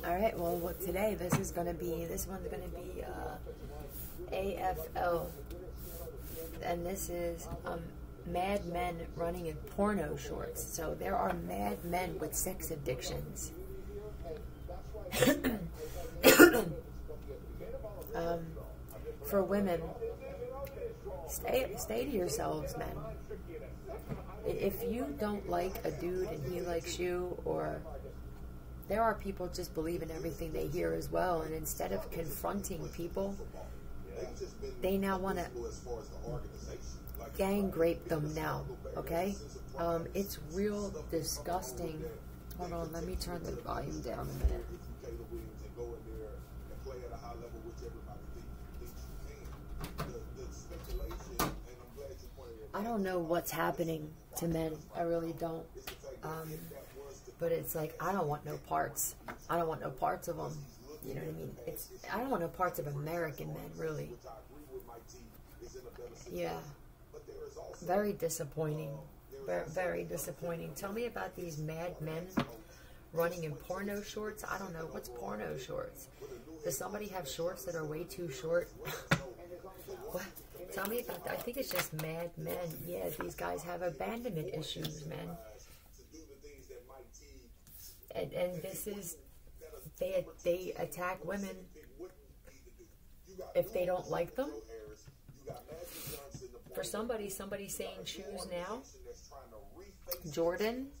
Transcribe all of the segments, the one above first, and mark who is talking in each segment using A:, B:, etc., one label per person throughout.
A: All right, well, today this one's gonna be AFL, and this is mad men running in porno shorts. So there are mad men with sex addictions. For women, stay to yourselves, men. If you don't like a dude and he likes you, or there are people just believe in everything they hear as well, and instead of confronting people, they now want to gang rape them now, okay? It's real disgusting. Hold on, let me turn the volume down a minute. I don't know what's happening to men. I really don't. But it's like, I don't want no parts. I don't want no parts of them. You know what I mean? I don't want no parts of American men, really. Yeah. Very disappointing. Very, very disappointing. Tell me about these mad men running in porno shorts. I don't know. What's porno shorts? Does somebody have shorts that are way too short? What? Tell me about that. I think it's just mad men. Yeah, these guys have abandonment issues, man. And this is, they attack women if they don't like them. For somebody saying choose now. Jordan.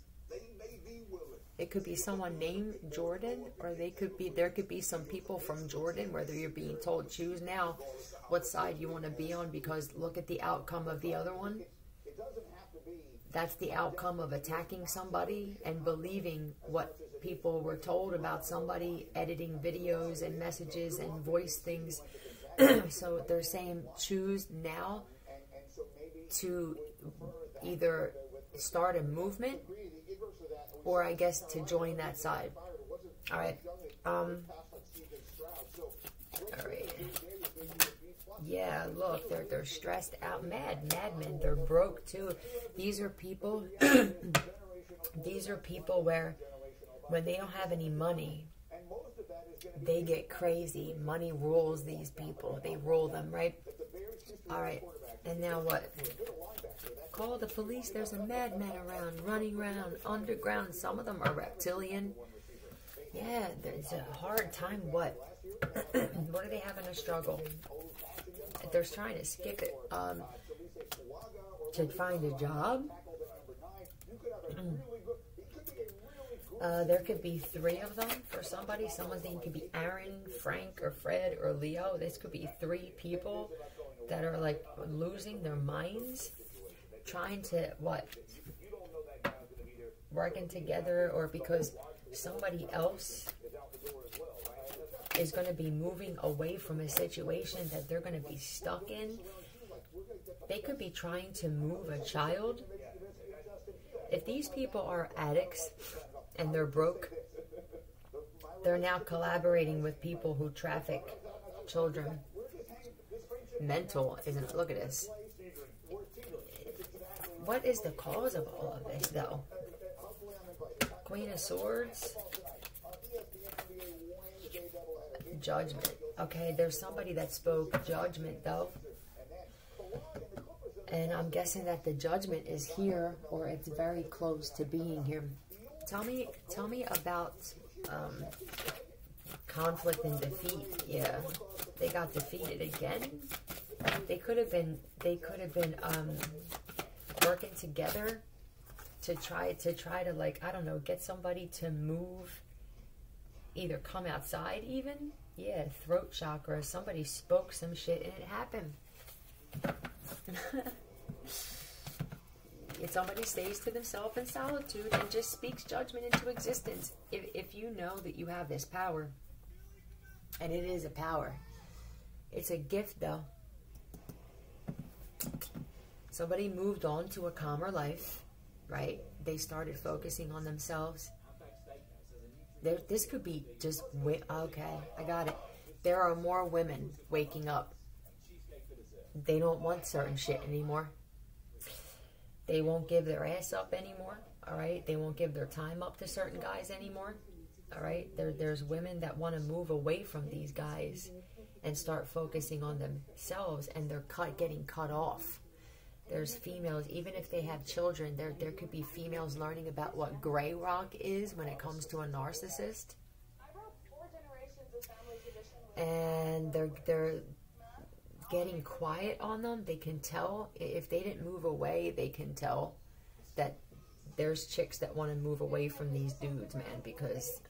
A: It could be someone named Jordan, or there could be some people from Jordan, whether you're being told choose now what side you want to be on, because look at the outcome of the other one. That's the outcome of attacking somebody and believing what people were told about somebody, editing videos and messages and voice things. So they're saying choose now to either start a movement or, I guess, to join that side. All right. All right. Yeah, look, they're stressed out, madmen. They're broke too. These are people. These are people where, when they don't have any money, they get crazy. Money rules these people. They rule them, right? All right. And now what? Call the police. There's a madman around, running around underground. Some of them are reptilian. Yeah, there's a hard time. What? What are they having a struggle? They're trying to skip it. To find a job. There could be 3 of them for somebody. Someone's name could be Aaron, Frank, or Fred, or Leo. This could be 3 people that are like losing their minds, trying to, what? Working together, or because somebody else is going to be moving away from a situation that they're going to be stuck in. They could be trying to move a child. If these people are addicts and they're broke, they're now collaborating with people who traffic children. Mental, isn't it? Look at this. What is the cause of all of this, though? Queen of Swords. Judgment. Okay, there's somebody that spoke judgment, though. And I'm guessing that the judgment is here, or it's very close to being here. Tell me about conflict and defeat. Yeah, they got defeated again. They could have been working together to try to, like, I don't know, get somebody to move, either come outside even. Yeah, throat chakra. Somebody spoke some shit and it happened. If somebody stays to themselves in solitude and just speaks judgment into existence, if you know that you have this power, and it is a power, it's a gift, though. Somebody moved on to a calmer life, right? They started focusing on themselves. This could be just, okay, I got it. There are more women waking up. They don't want certain shit anymore. They won't give their ass up anymore, all right? They won't give their time up to certain guys anymore. All right, there's women that want to move away from these guys and start focusing on themselves, and they're getting cut off. There's females, even if they have children, there could be females learning about what gray rock is when it comes to a narcissist. And they're getting quiet on them. They can tell, if they didn't move away, they can tell that there's chicks that want to move away from these dudes, man, because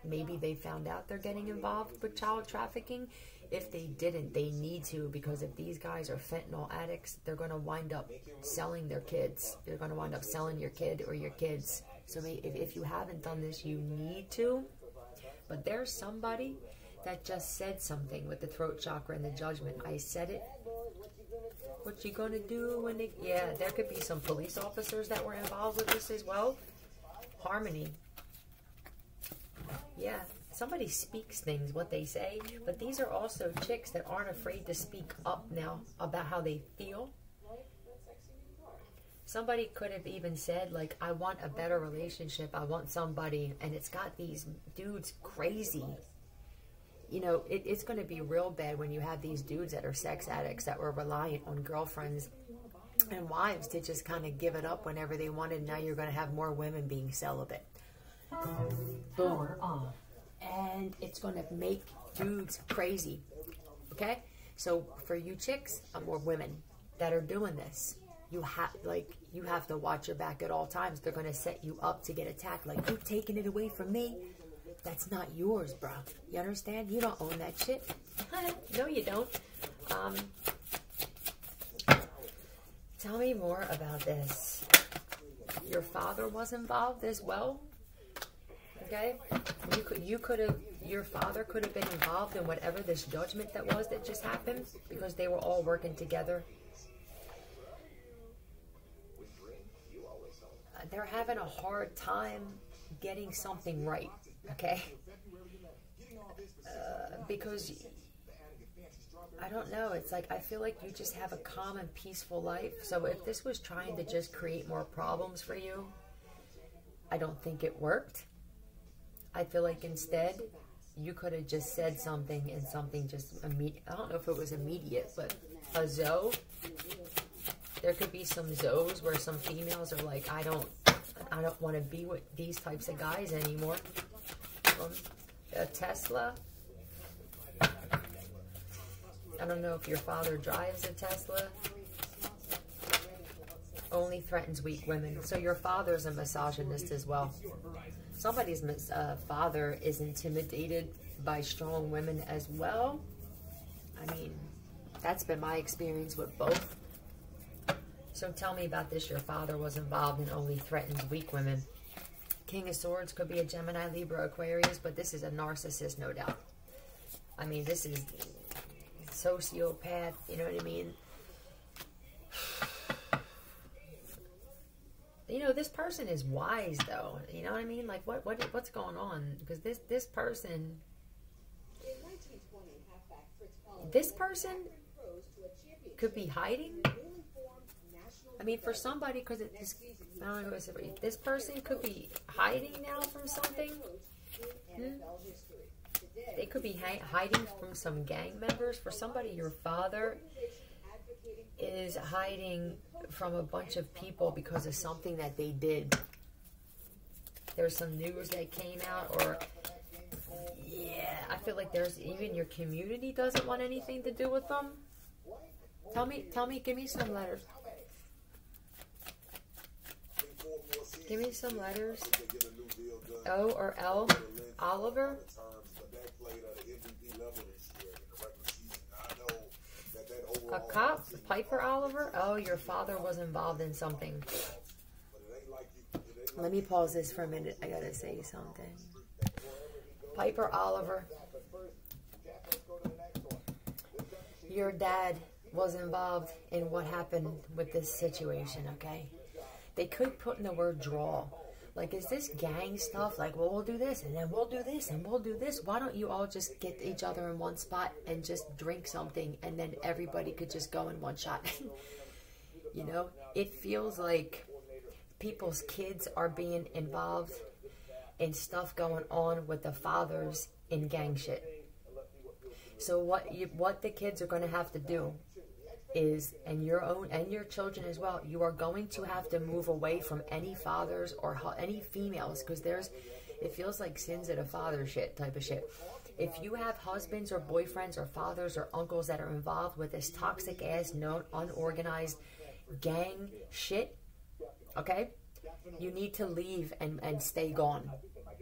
A: maybe they found out they're getting involved with child trafficking. If they didn't, they need to, because if these guys are fentanyl addicts, they're going to wind up selling their kids. They're going to wind up selling your kid or your kids. So if you haven't done this, you need to. But there's somebody that just said something with the throat chakra and the judgment. I said it. What you going to do when they... Yeah, there could be some police officers that were involved with this as well. Harmony. Yeah. Somebody speaks things, what they say, but these are also chicks that aren't afraid to speak up now about how they feel. Somebody could have even said, like, I want a better relationship, I want somebody, and it's got these dudes crazy. You know, it's going to be real bad when you have these dudes that are sex addicts that were reliant on girlfriends and wives to just kind of give it up whenever they wanted. Now you're going to have more women being celibate. Boom. And it's going to make dudes crazy. Okay? So for you chicks or women that are doing this, you have to watch your back at all times. They're going to set you up to get attacked. Like, you're taking it away from me. That's not yours, bro. You understand? You don't own that shit. No, you don't. Tell me more about this. Your father was involved as well. Okay, your father could have been involved in whatever this judgment that just happened, because they were all working together. They're having a hard time getting something right, okay? Because, I don't know, it's like, I feel like you just have a calm and peaceful life. So if this was trying to just create more problems for you, I don't think it worked. I feel like instead, you could have just said something, and something just immediate. I don't know if it was immediate, but a Zoe. There could be some Zoes where some females are like, I don't want to be with these types of guys anymore. A Tesla. I don't know if your father drives a Tesla. Only threatens weak women. So your father's a misogynist as well. Somebody's father is intimidated by strong women as well. I mean, that's been my experience with both. So tell me about this. Your father was involved and only threatens weak women. King of Swords could be a Gemini, Libra, Aquarius, but this is a narcissist, no doubt. I mean, this is sociopath, you know what I mean? You know, this person is wise, though. You know what I mean? Like, what's going on? Because this person could be hiding. I mean, for somebody, because I don't know what this person could be hiding now from something. They could be hiding from some gang members. For somebody, your father is hiding from a bunch of people because of something that they did. There's some news that came out, or yeah, I feel like there's even your community doesn't want anything to do with them. Tell me, give me some letters. Give me some letters. O or L, Oliver. A cop, Piper Oliver. Oh, your father was involved in something. Let me pause this for a minute. I gotta say something. Piper Oliver. Your dad was involved in what happened with this situation, okay? They could put in the word draw. Like, is this gang stuff? Like, well, we'll do this, and then we'll do this, and we'll do this. Why don't you all just get each other in one spot and just drink something, and then everybody could just go in one shot? You know, it feels like people's kids are being involved and stuff going on with the fathers in gang shit. So what the kids are going to have to do is, and your children as well, you are going to have to move away from any fathers or any females, because it feels like sins at a father shit type of shit. If you have husbands or boyfriends or fathers or uncles that are involved with this toxic ass, unorganized gang shit, okay, you need to leave and stay gone,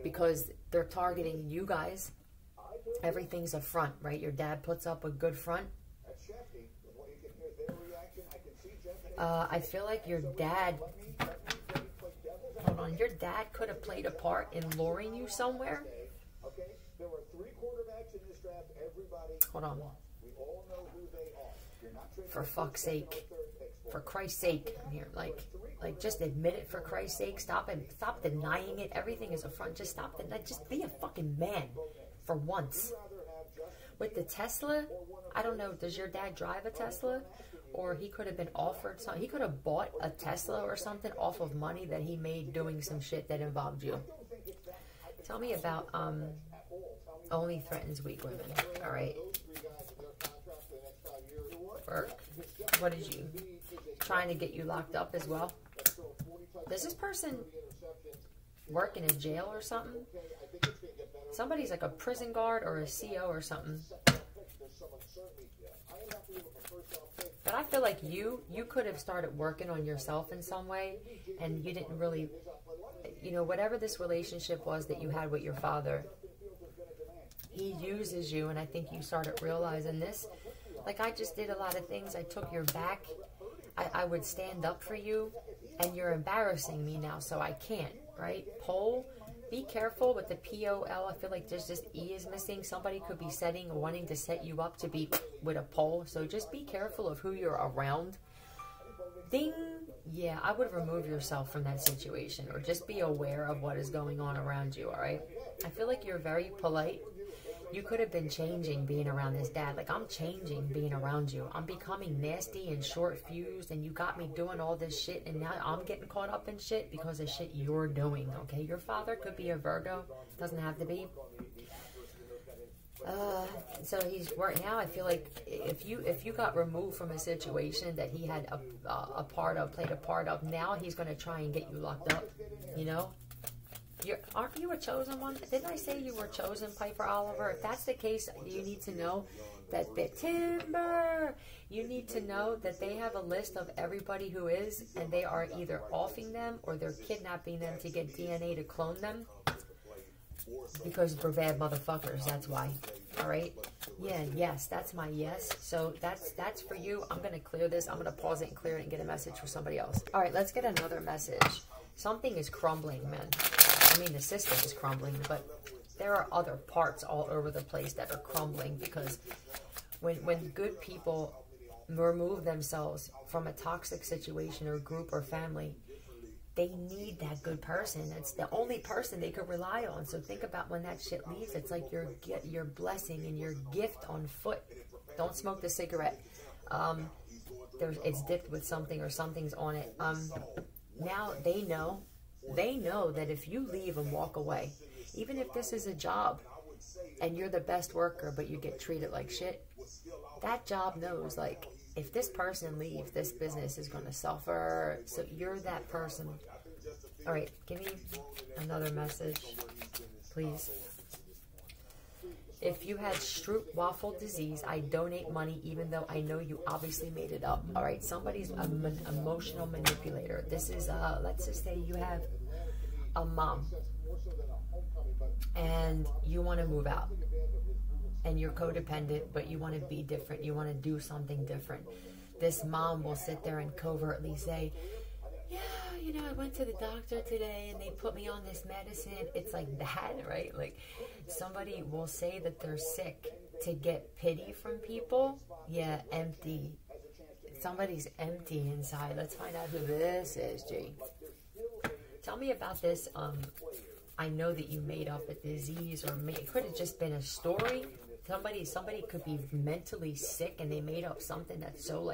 A: because they're targeting you guys. Everything's a front, right? Your dad puts up a good front. I feel like your dad, hold on, your dad could have played a part in luring you somewhere. Hold on. For fuck's sake. For Christ's sake. Here, like just admit it, for Christ's sake. Stop denying it. Everything is a front. Just just be a fucking man for once. With the Tesla, I don't know, does your dad drive a Tesla? Or he could have been offered something. He could have bought a Tesla or something off of money that he made doing some shit that involved you. Tell me about only threatens weak women. All right. What did you trying to get you locked up as well? Does this person work in a jail or something? Somebody's like a prison guard or a CO or something. But I feel like you could have started working on yourself in some way, and you didn't really, whatever this relationship was that you had with your father, he uses you, and I think you started realizing this. Like, I just did a lot of things. I took your back. I would stand up for you, and you're embarrassing me now, so I can't, right? Pole. Be careful with the P-O-L. I feel like there's just E is missing. Somebody could be wanting to set you up to be with a pole. So just be careful of who you're around. Ding. Yeah, I would remove yourself from that situation, or just be aware of what is going on around you, all right? I feel like you're very polite. You could have been changing being around this dad. Like, I'm changing being around you. I'm becoming nasty and short-fused, and you got me doing all this shit, and now I'm getting caught up in shit because of shit you're doing, okay? Your father could be a Virgo. Doesn't have to be. So he's right now. I feel like if you got removed from a situation that he had played a part of, now he's going to try and get you locked up, Aren't you a chosen one? Didn't I say you were chosen, Piper Oliver? If that's the case, you need to know that you need to know that they have a list of everybody who is, and they are either offing them or they're kidnapping them to get DNA to clone them. Because we're bad motherfuckers, that's why. Alright? Yeah, yes, that's my yes. So that's for you. I'm going to clear this. I'm going to pause it and clear it and get a message for somebody else. Alright, let's get another message. Something is crumbling, man. I mean, the system is crumbling, but there are other parts all over the place that are crumbling, because when good people remove themselves from a toxic situation or group or family, they need that good person. It's the only person they could rely on. So think about when that shit leaves. It's like your blessing and your gift on foot. Don't smoke the cigarette. It's dipped with something, or something's on it. Now they know that if you leave and walk away, even if this is a job and you're the best worker but you get treated like shit, that job knows, like, if this person leaves, this business is going to suffer. So you're that person. All right, give me another message, please. If you had Stroop-Waffle disease, I donate money, even though I know you obviously made it up. All right, somebody's an emotional manipulator. This is, let's just say you have a mom and you want to move out. And you're codependent, but you want to be different. You want to do something different. This mom will sit there and covertly say, yeah, I went to the doctor today and they put me on this medicine. It's like that, right? Like, somebody will say that they're sick to get pity from people. Yeah, empty. Somebody's empty inside. Let's find out who this is, G. Tell me about this. I know that you made up a disease, or it could have just been a story. Somebody could be mentally sick and they made up something that's so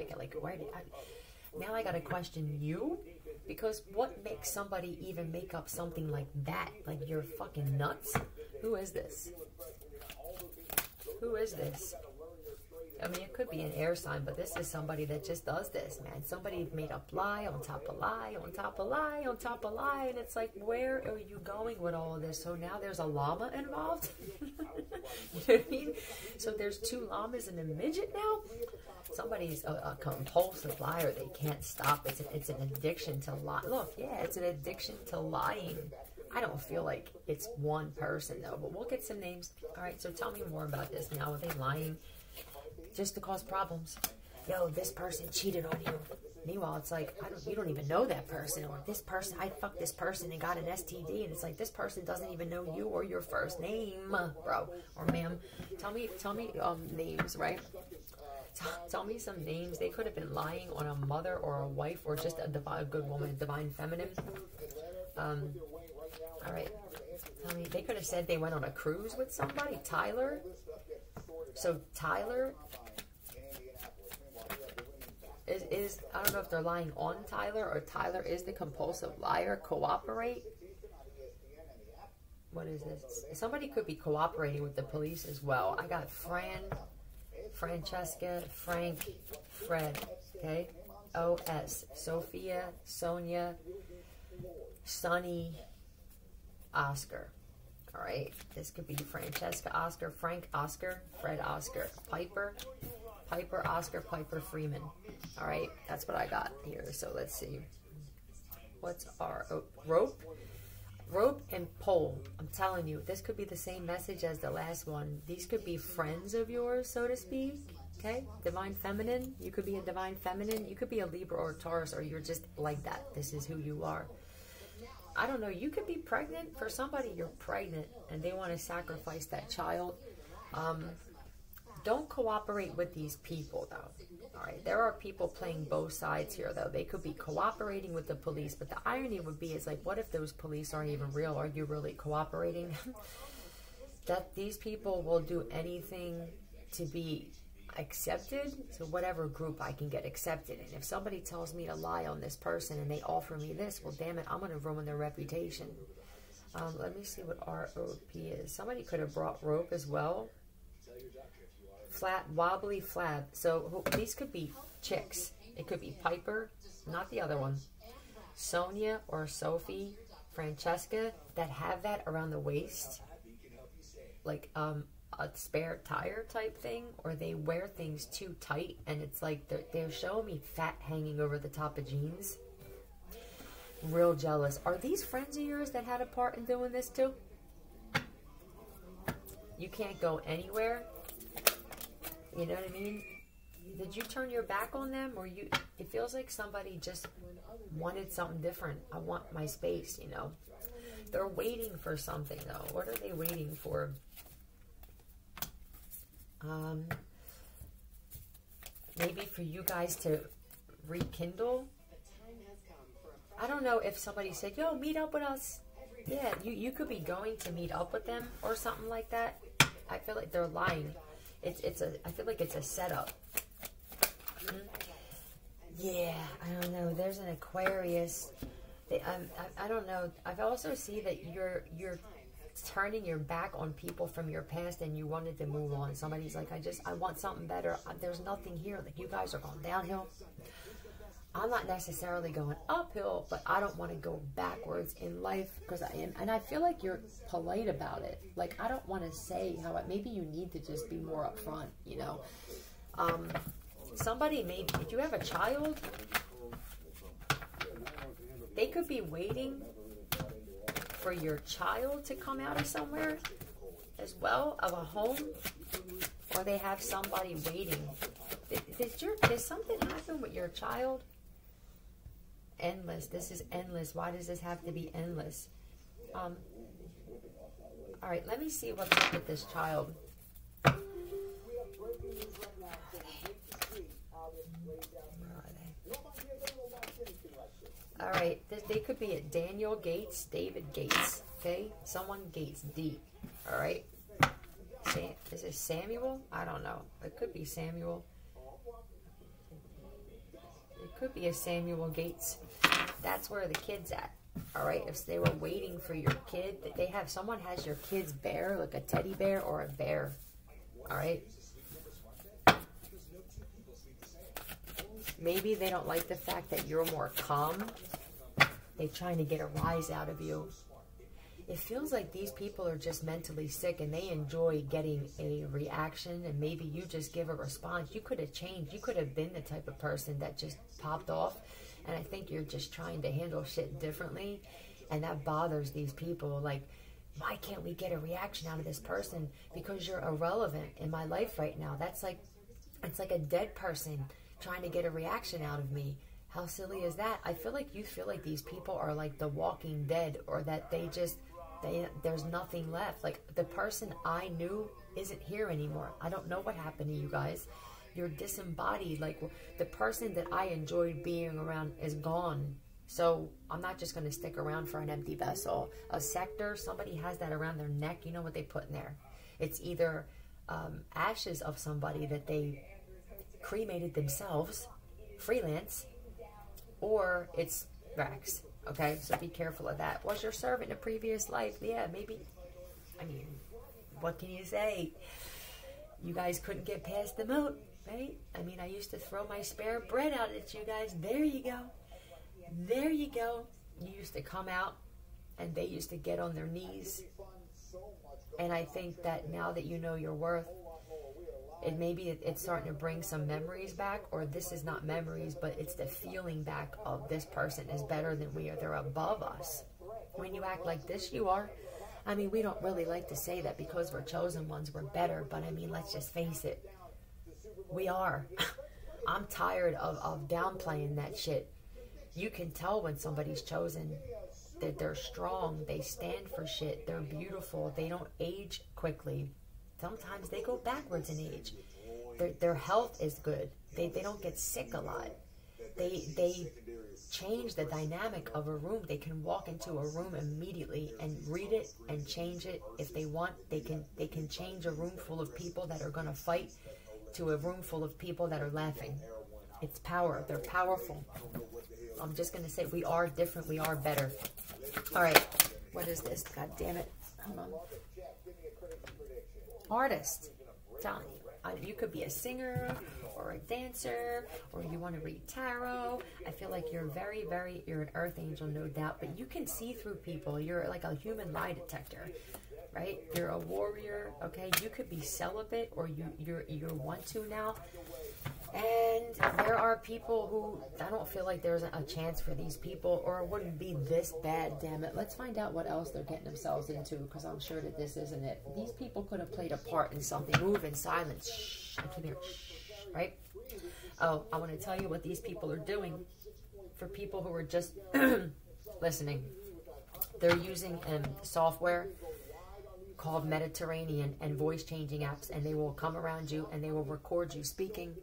A: now I gotta question you. Because what makes somebody even make up something like that? Like, you're fucking nuts? Who is this? Who is this? I mean, it could be an air sign, but this is somebody that just does this, man. Somebody made up lie on top of lie on top of lie on top of lie, and it's like, where are you going with all of this? So now there's a llama involved? You know what I mean? So there's 2 llamas and a midget now? Somebody's a compulsive liar. They can't stop. It's an addiction to lie. Look, yeah, it's an addiction to lying. I don't feel like it's one person, though, but we'll get some names. All right, so tell me more about this now. Are they lying just to cause problems? Yo, this person cheated on you. Meanwhile, it's like, you don't even know that person. Or this person, I fucked this person and got an STD. And it's like, this person doesn't even know you or your first name, bro or ma'am. Tell me names, right? Tell me some names. They could have been lying on a mother or a wife or just a good woman, divine feminine. All right. Tell me, they could have said they went on a cruise with somebody. Tyler. So Tyler is I don't know if they're lying on Tyler or Tyler is the compulsive liar. Cooperate. What is this? Somebody could be cooperating with the police as well. I got Francesca, Frank, Fred, okay? O.S. Sophia, Sonia, Sonny, Oscar. All right, this could be Francesca, Oscar, Frank, Oscar, Fred, Oscar, Piper, Oscar, Piper, Freeman. All right, that's what I got here. So let's see. What's our rope and pole? I'm telling you, this could be the same message as the last one. These could be friends of yours, so to speak. Okay, divine feminine. You could be a divine feminine. You could be a Libra or a Taurus, or you're just like that. This is who you are. I don't know, you could be pregnant. For somebody, you're pregnant and they want to sacrifice that child. Don't cooperate with these people, though. All right, there are people playing both sides here, though. They could be cooperating with the police, but the irony would be, is like, what if those police aren't even real? Are you really cooperating? That these people will do anything to be accepted, so whatever group I can get accepted in. If somebody tells me to lie on this person and they offer me this, well, damn it, I'm going to ruin their reputation. Let me see what ROP is. Somebody could have brought rope as well. Flat, wobbly flab. So these could be chicks. It could be Piper, not the other one. Sonia or Sophie, Francesca, that have that around the waist. Like, a spare tire type thing, or they wear things too tight and it's like they're showing me fat hanging over the top of jeans. Real jealous. Are these friends of yours that had a part in doing this too? You can't go anywhere. You know what I mean? Did you turn your back on them, or you? It feels like somebody just wanted something different. I want my space, you know. They're waiting for something though. What are they waiting for? Maybe for you guys to rekindle. I don't know if somebody said, yo, meet up with us. Yeah, you could be going to meet up with them or something like that. I feel like they're lying. I feel like it's a setup. Yeah, I don't know. There's an Aquarius. I don't know. I've also seen that you're turning your back on people from your past and you wanted to move on. Somebody's like, I want something better. There's nothing here. Like, you guys are going downhill. I'm not necessarily going uphill, but I don't want to go backwards in life because I am. And I feel like you're polite about it. Like, I don't want to say how maybe you need to just be more upfront, you know. Somebody maybe, if you have a child, they could be waiting for your child to come out of somewhere as well, of a home, or they have somebody waiting. Did something happen with your child? Endless. This is endless. Why does this have to be endless? All right, let me see what's up with this child. Where are they? All right, they could be at Daniel Gates, David Gates, okay? Someone Gates, D, all right? Is it Samuel? I don't know. It could be Samuel. It could be a Samuel Gates. That's where the kid's at. All right, if they were waiting for your kid, they have, someone has your kid's bear, like a teddy bear or a bear. All right. Maybe they don't like the fact that you're more calm. They're trying to get a rise out of you. It feels like these people are just mentally sick and they enjoy getting a reaction, and maybe you just give a response. You could have changed. You could have been the type of person that just popped off, and I think you're just trying to handle shit differently, and that bothers these people. Like, why can't we get a reaction out of this person? Because you're irrelevant in my life right now. That's like, it's like a dead person trying to get a reaction out of me. How silly is that? I feel like you feel like these people are like the Walking Dead, or that they just, there's nothing left. Like, the person I knew isn't here anymore. I don't know what happened to you guys. You're disembodied. Like, the person that I enjoyed being around is gone. So I'm not just going to stick around for an empty vessel. A sector, somebody has that around their neck. You know what they put in there? It's either ashes of somebody that they cremated themselves, freelance, or it's Rex. Okay, so be careful of that. Was your servant in a previous life? Yeah, maybe. I mean, what can you say? You guys couldn't get past the moat, right? I mean, I used to throw my spare bread out at you guys. There you go. There you go. You used to come out, and they used to get on their knees. And I think that now that you know your worth, and maybe it's starting to bring some memories back, or this is not memories, but it's the feeling back of this person is better than we are. They're above us. When you act like this, you are. I mean, we don't really like to say that because we're chosen ones, we're better. But I mean, let's just face it. We are. I'm tired of downplaying that shit. You can tell when somebody's chosen that they're strong. They stand for shit. They're beautiful. They don't age quickly. Sometimes they go backwards in age. Their health is good. They don't get sick a lot. They change the dynamic of a room. They can walk into a room immediately and read it and change it if they want. They can change a room full of people that are going to fight to a room full of people that are laughing. It's power. They're powerful. I'm just going to say we are different. We are better. All right. What is this? God damn it. Hold on. Artist. I'm telling you. You could be a singer or a dancer, or you want to read tarot. I feel like you're you're an earth angel, no doubt, but you can see through people. You're like a human lie detector, right? You're a warrior, okay? You could be celibate, or you want to now. And there are people who, I don't feel like there's a chance for these people, or it wouldn't be this bad, damn it. Let's find out what else they're getting themselves into, because I'm sure that this isn't it. These people could have played a part in something. Move in silence. Shh. I can hear shh, right? Oh, I want to tell you what these people are doing. For people who are just listening, they're using software called Mediterranean and voice changing apps, and they will come around you and they will record you speaking.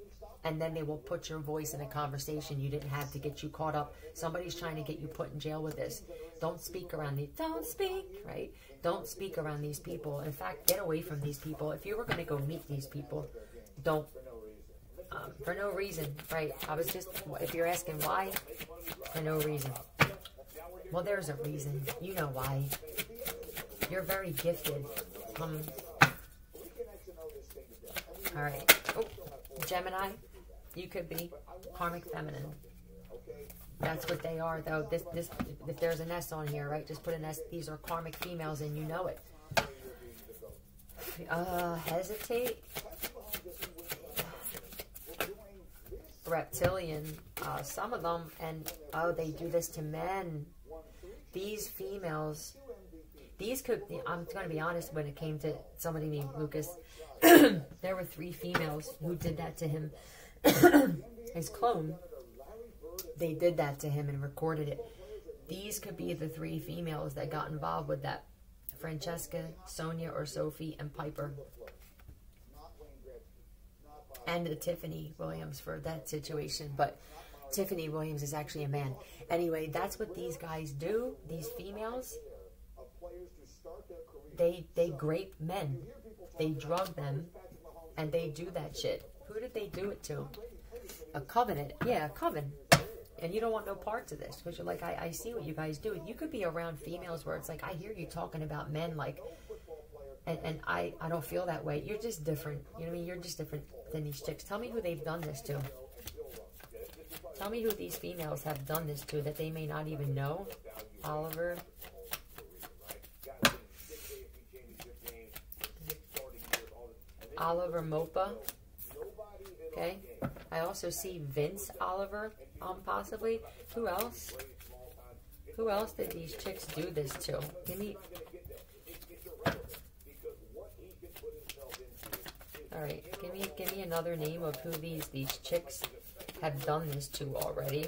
A: And then they will put your voice in a conversation you didn't have to get you caught up. Somebody's trying to get you put in jail with this. Don't speak around these. Don't speak, right? Don't speak around these people. In fact, get away from these people. If you were going to go meet these people, don't. For no reason, right? I was just, if you're asking why, for no reason. Well, there's a reason. You know why. You're very gifted. All right. Oh, Gemini. You could be karmic feminine. That's what they are, though. This, if there's an S on here, right? Just put an S. These are karmic females, and you know it. Hesitate. Reptilian. Some of them, and they do this to men. These females. These could. I'm going to be honest. When it came to somebody named Lucas, there were 3 females who did that to him. His clone, they did that to him and recorded it. These could be the 3 females that got involved with that. Francesca, Sonia, or Sophie, and Piper. And Tiffany Williams for that situation. But Tiffany Williams is actually a man. Anyway, that's what these guys do. These females, they grape men. They drug them, and they do that shit. Who did they do it to? A covenant. Yeah, a coven. and you don't want no parts of this because you're like, I see what you guys do. You could be around females where it's like, I hear you talking about men, like, and I don't feel that way. You're just different. You know what I mean? You're just different than these chicks. Tell me who they've done this to. Tell me who these females have done this to that they may not even know. Oliver. Oliver Mopa. Okay. I also see Vince Oliver, possibly. Who else? Who else did these chicks do this to? Give me... Alright, give me another name of who these chicks have done this to already.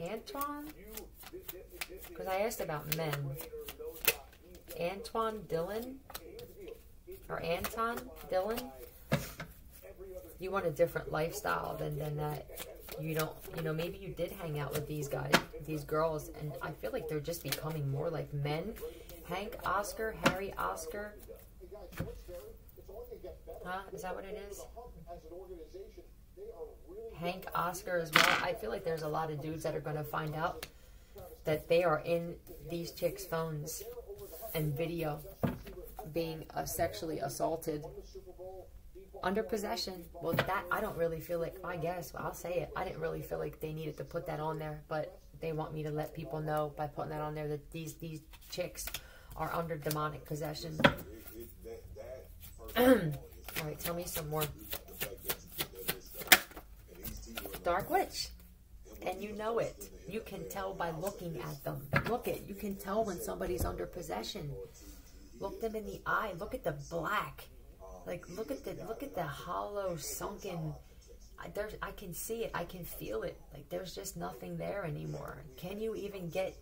A: Antoine? Because I asked about men. Antoine Dillon? Or Anton Dillon? You want a different lifestyle than that. You don't, you know, maybe you did hang out with these guys, these girls, and I feel like they're just becoming more like men. Hank Oscar, Harry Oscar. Huh? Is that what it is? Hank Oscar as well. I feel like there's a lot of dudes that are going to find out that they are in these chicks' phones and video being sexually assaulted under possession. Well, that I don't really feel like, I guess, well, I'll say it, I didn't really feel like they needed to put that on there, but they want me to let people know by putting that on there that these chicks are under demonic possession. Alright, tell me some more. Dark Witch. And you know it. You can tell by looking at them. Look it. You can tell when somebody's under possession. Look them in the eye. Look at the black. Like, look at the hollow, sunken. I can see it. I can feel it. Like, there's just nothing there anymore. Can you even get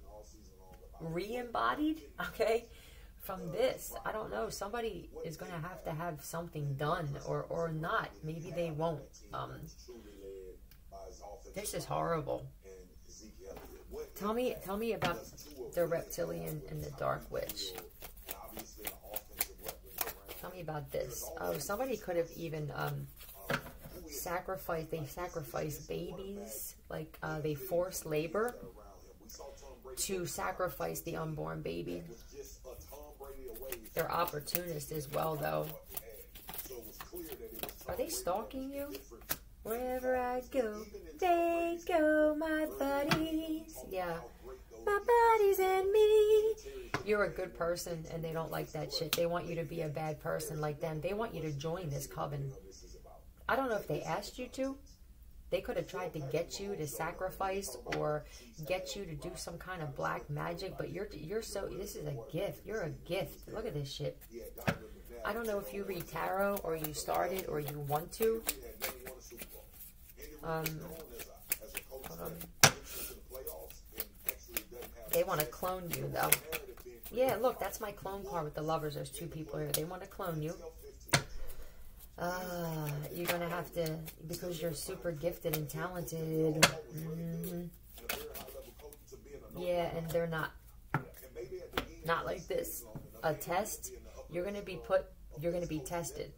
A: re-embodied? Okay? From this, I don't know. Somebody is going to have something done, or not. Maybe they won't. This is horrible. Tell me about the reptilian and the dark witch. Tell me about this. Oh, somebody could have even sacrificed. They sacrificed babies, like they forced labor to sacrifice the unborn baby. They're opportunists as well, though. Are they stalking you? Wherever I go, they go, my buddies. Yeah, my buddies and me. You're a good person, and they don't like that shit. They want you to be a bad person like them. They want you to join this coven. I don't know if they asked you to. They could have tried to get you to sacrifice or get you to do some kind of black magic, but you're so, this is a gift. You're a gift. Look at this shit. I don't know if you read tarot or you started or you want to. They want to clone you, though. Yeah, look, that's my clone card with the lovers. There's two people here. They want to clone you. You're going to have to, because you're super gifted and talented. Yeah, and they're not like this. A test, you're going to be tested.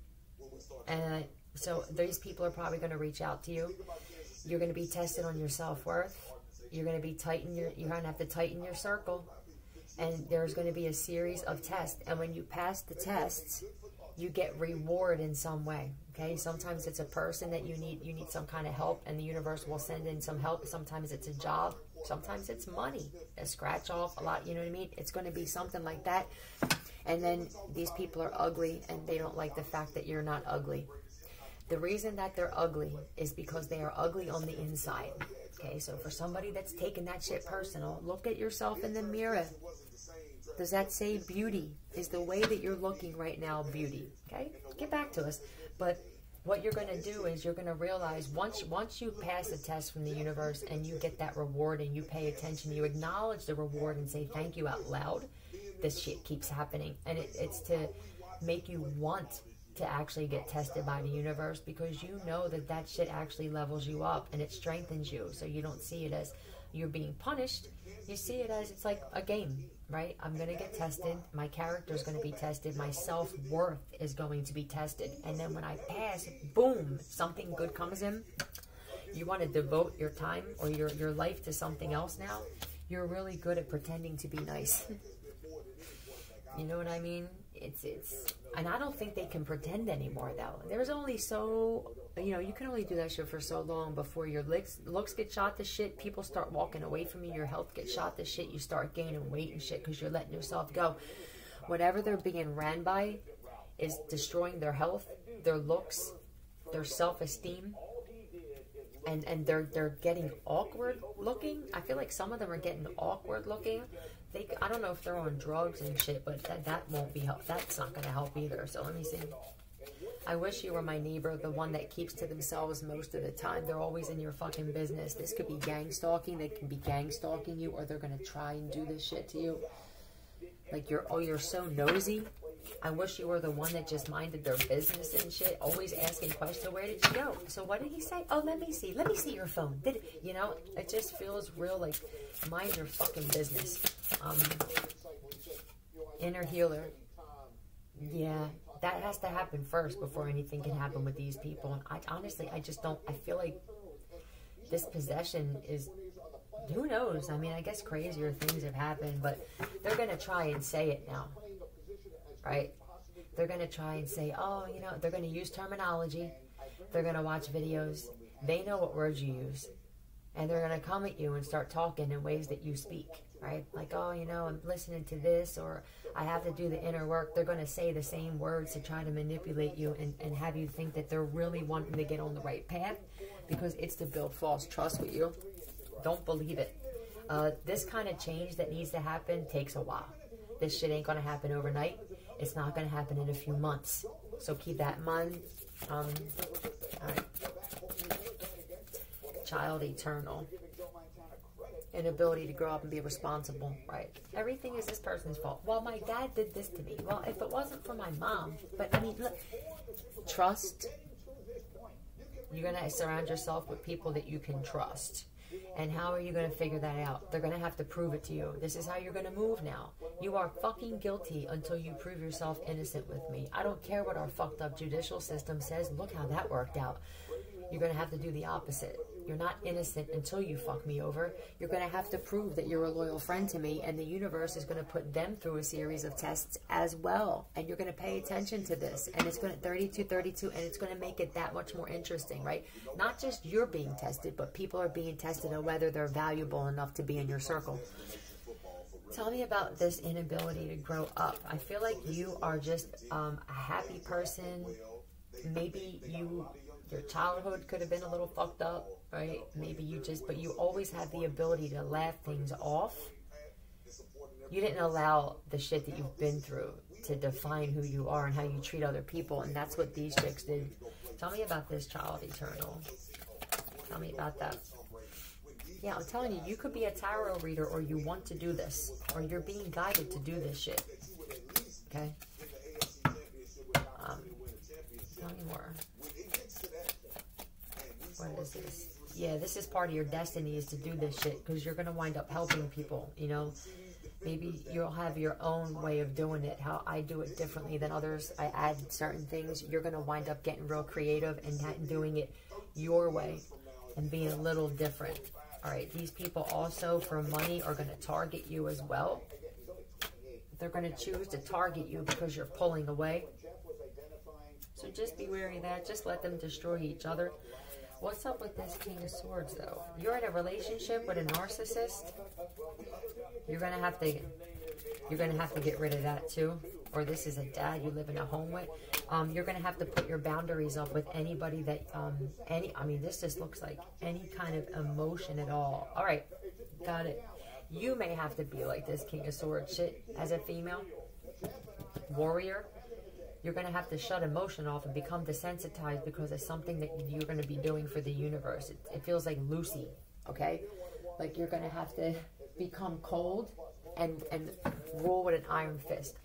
A: And so these people are probably going to reach out to you. You're going to be tested on your self-worth. You're going to be you're going to have to tighten your circle. And there's going to be a series of tests. And when you pass the tests, you get reward in some way. Okay? Sometimes it's a person that you need some kind of help, and the universe will send in some help. Sometimes it's a job. Sometimes it's money. A scratch off, a lot, you know what I mean? It's going to be something like that. And then these people are ugly, and they don't like the fact that you're not ugly. The reason that they're ugly is because they are ugly on the inside. Okay, so for somebody that's taking that shit personal, look at yourself in the mirror. Does that say beauty? Is the way that you're looking right now beauty? Okay, get back to us. But what you're going to do is you're going to realize once you pass the test from the universe and you get that reward and you pay attention, you acknowledge the reward and say thank you out loud, this shit keeps happening. And it's to make you want to actually get tested by the universe, because you know that shit actually levels you up and it strengthens you. So you don't see it as you're being punished. You see it as it's like a game, right? I'm going to get tested. My character is going to be tested. My self-worth is going to be tested. And then when I pass, boom, something good comes in. you want to devote your time or your life to something else now, you're really good at pretending to be nice. You know what I mean? And I don't think they can pretend anymore, though. There's only so, you know, you can only do that shit for so long before your looks get shot to shit. People start walking away from you. Your health gets shot to shit. You start gaining weight and shit because you're letting yourself go. Whatever they're being ran by is destroying their health, their looks, their self-esteem. And they're getting awkward looking. I feel like some of them are getting awkward looking. I don't know if they're on drugs and shit, but that won't be help. That's not going to help either. So let me see. I wish you were my neighbor, the one that keeps to themselves most of the time. They're always in your fucking business. This could be gang stalking. They can be gang stalking you, or they're going to try and do this shit to you. Like you're so nosy. I wish you were the one that just minded their business and shit, always asking questions. Where did you go? So what did he say? Oh, let me see your phone. You know, it just feels real like mind your fucking business. Inner healer. Yeah, that has to happen first before anything can happen with these people. And I just don't, I feel like this possession is, who knows? I mean, I guess crazier things have happened, but they're going to try and say it now. Right? They're going to try and say, oh, you know, they're going to use terminology. They're going to watch videos. They know what words you use. And they're going to come at you and start talking in ways that you speak. Right? Like, oh, you know, I'm listening to this, or I have to do the inner work. They're going to say the same words to try to manipulate you and have you think that they're really wanting to get on the right path, because it's to build false trust with you. Don't believe it. This kind of change that needs to happen takes a while. This shit ain't going to happen overnight. It's not going to happen in a few months. So keep that in mind. All right. Child eternal. Inability to grow up and be responsible. Right. Everything is this person's fault. Well, my dad did this to me. Well, if it wasn't for my mom. But, I mean, look. Trust. You're going to surround yourself with people that you can trust. And how are you going to figure that out? They're going to have to prove it to you. This is how you're going to move now. You are fucking guilty until you prove yourself innocent with me. I don't care what our fucked up judicial system says. Look how that worked out. You're going to have to do the opposite. You're not innocent until you fuck me over. You're going to have to prove that you're a loyal friend to me, and the universe is going to put them through a series of tests as well. And you're going to pay attention to this, and it's going to 32, and it's going to make it that much more interesting, right? Not just you're being tested, but people are being tested on whether they're valuable enough to be in your circle. Tell me about this inability to grow up. I feel like you are just a happy person. Maybe your childhood could have been a little fucked up, right? Maybe but you always had the ability to laugh things off. You didn't allow the shit that you've been through to define who you are and how you treat other people, and that's what these chicks did. Tell me about this child eternal. Tell me about that. Yeah, I'm telling you, you could be a tarot reader, or you want to do this, or you're being guided to do this shit. Okay? Tell me more. What is this? Yeah, this is part of your destiny, is to do this shit, because you're going to wind up helping people, you know? Maybe you'll have your own way of doing it, how I do it differently than others. I add certain things. You're going to wind up getting real creative and doing it your way and being a little different. All right, these people also, for money, are going to target you as well. They're going to choose to target you because you're pulling away. So just be wary of that. Just let them destroy each other. What's up with this King of Swords, though? You're in a relationship with a narcissist. You're gonna have to get rid of that too. Or this is a dad you live in a home with. You're gonna have to put your boundaries up with anybody that I mean, this just looks like any kind of emotion at all. All right, got it. You may have to be like this King of Swords shit as a female warrior. You're going to have to shut emotion off and become desensitized because it's something that you're going to be doing for the universe. It feels like Lucy, okay? Like you're going to have to become cold and rule with an iron fist.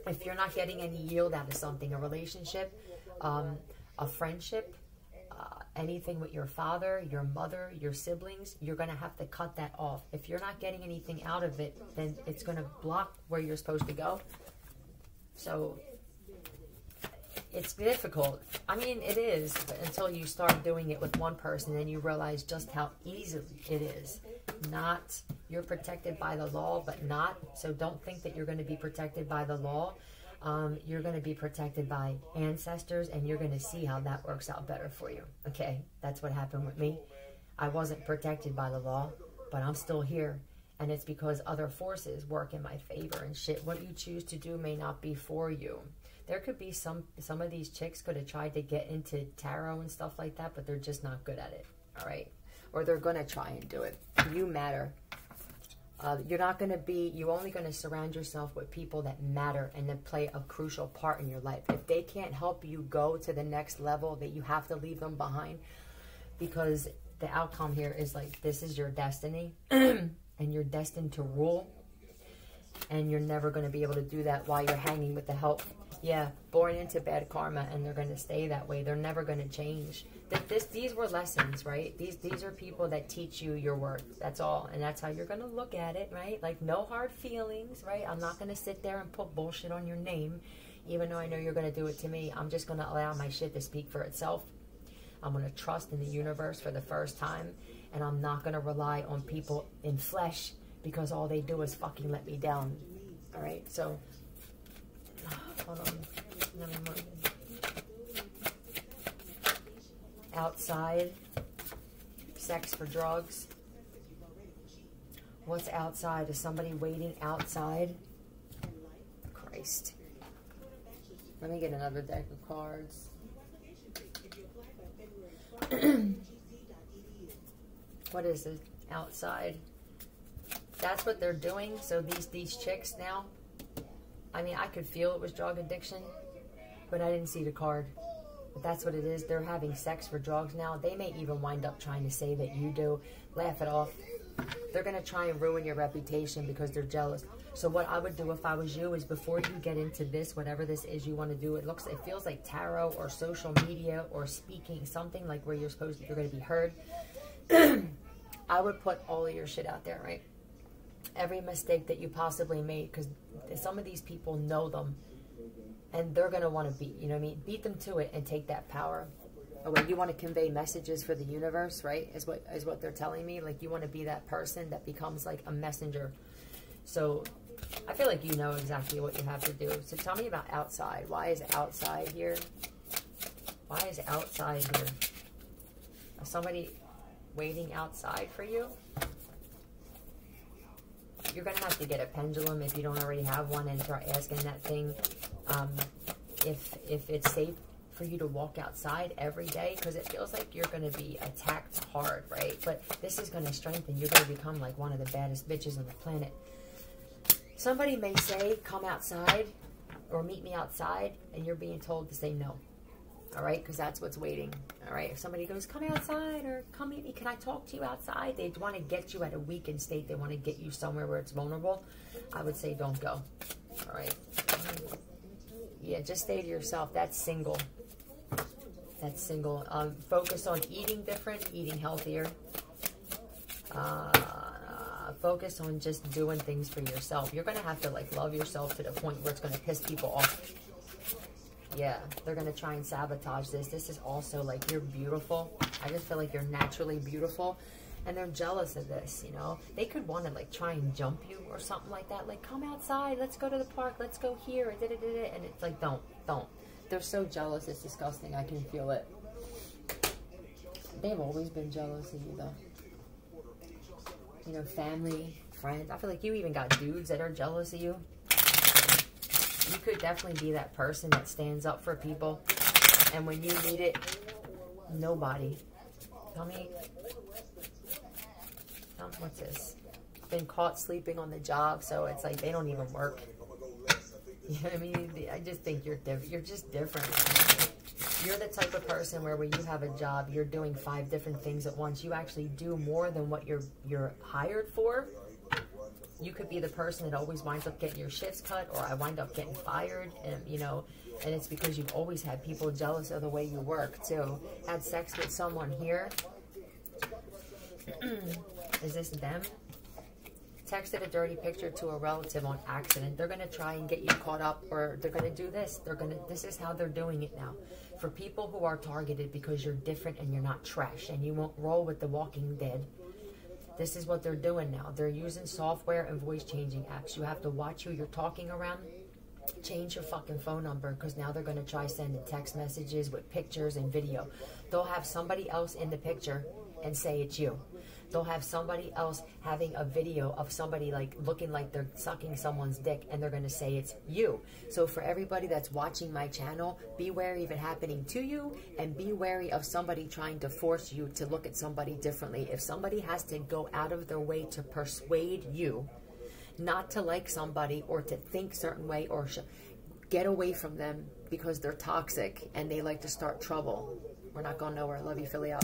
A: If you're not getting any yield out of something, a relationship, a friendship, anything with your father, your mother, your siblings, you're going to have to cut that off. If you're not getting anything out of it, then it's going to block where you're supposed to go. So It's difficult. I mean, it is, but until you start doing it with one person, then you realize just how easy it is. Not, you're protected by the law, but not. So don't think that you're going to be protected by the law. You're going to be protected by ancestors, and you're going to see how that works out better for you. Okay, that's what happened with me. I wasn't protected by the law, but I'm still here. And it's because other forces work in my favor and shit. What you choose to do may not be for you. There could be some of these chicks could have tried to get into tarot and stuff like that, but they're just not good at it. All right? Or they're going to try and do it. You matter. You're not going to be, you're only going to surround yourself with people that matter and that play a crucial part in your life. If they can't help you go to the next level, that you have to leave them behind, because the outcome here is like, this is your destiny and you're destined to rule, and you're never going to be able to do that while you're hanging with the help. Yeah, born into bad karma, and they're going to stay that way. They're never going to change. These were lessons, right? These are people that teach you your worth. That's all. And that's how you're going to look at it, right? Like, no hard feelings, right? I'm not going to sit there and put bullshit on your name, even though I know you're going to do it to me. I'm just going to allow my shit to speak for itself. I'm going to trust in the universe for the first time, and I'm not going to rely on people in flesh, because all they do is fucking let me down. All right? So, hold on. Let me move. Outside. Sex for drugs. What's outside? Is somebody waiting outside? Christ. Let me get another deck of cards. What is it? Outside. That's what they're doing. So these chicks now, I mean, I could feel it was drug addiction, but I didn't see the card. But that's what it is. They're having sex for drugs now. They may even wind up trying to say that you do. Laugh it off. They're going to try and ruin your reputation because they're jealous. So what I would do if I was you is, before you get into this, whatever this is you want to do, it feels like tarot or social media or speaking, something like where you're going to be heard. I would put all of your shit out there, right? Every mistake that you possibly made, because some of these people know them, and they're going to want to beat, you know what I mean? Beat them to it and take that power away. You want to convey messages for the universe, right? Is what they're telling me. Like, you want to be that person that becomes like a messenger. So I feel like you know exactly what you have to do. So tell me about outside. Why is outside here? Why is outside here? Is somebody waiting outside for you? You're going to have to get a pendulum if you don't already have one, and start asking that thing if it's safe for you to walk outside every day, because it feels like you're going to be attacked hard, right? But this is going to strengthen. You're going to become like one of the baddest bitches on the planet. Somebody may say, come outside or meet me outside, and you're being told to say no. All right? Because that's what's waiting. All right? If somebody goes, come outside, or come meet me, can I talk to you outside? They want to get you at a weakened state. They want to get you somewhere where it's vulnerable. I would say don't go. All right? Yeah, just stay to yourself. That's single. That's single. Focus on eating different, eating healthier. Focus on just doing things for yourself. You're going to have to, like, love yourself to the point where it's going to piss people off. Yeah, they're going to try and sabotage this. This is also, like, you're beautiful. I just feel like you're naturally beautiful. And they're jealous of this, you know. They could want to, like, try and jump you or something like that. Like, come outside. Let's go to the park. Let's go here. And it's like, don't. They're so jealous. It's disgusting. I can feel it. They've always been jealous of you, though. You know, family, friends. I feel like you even got dudes that are jealous of you. You could definitely be that person that stands up for people. And when you need it, nobody. Tell me, what's this? Been caught sleeping on the job, so it's like they don't even work. You know what I mean? I just think you're just different. You're the type of person where when you have a job, you're doing 5 different things at once. You actually do more than what you're hired for. You could be the person that always winds up getting your shifts cut, or I wind up getting fired, and you know, and it's because you've always had people jealous of the way you work too. Had sex with someone here. Is this them? texted a dirty picture to a relative on accident. They're going to try and get you caught up, or they're going to do this. This is how they're doing it now. For people who are targeted because you're different and you're not trash and you won't roll with the Walking Dead, this is what they're doing now. They're using software and voice changing apps. You have to watch who you're talking around. Change your fucking phone number, because now they're going to try sending text messages with pictures and video. They'll have somebody else in the picture and say it's you. They'll have somebody else having a video of somebody like looking like they're sucking someone's dick, and they're going to say it's you. So for everybody that's watching my channel, be wary of it happening to you, and be wary of somebody trying to force you to look at somebody differently. If somebody has to go out of their way to persuade you not to like somebody or to think certain way, or get away from them because they're toxic and they like to start trouble. We're not going nowhere. Love you, Philly out.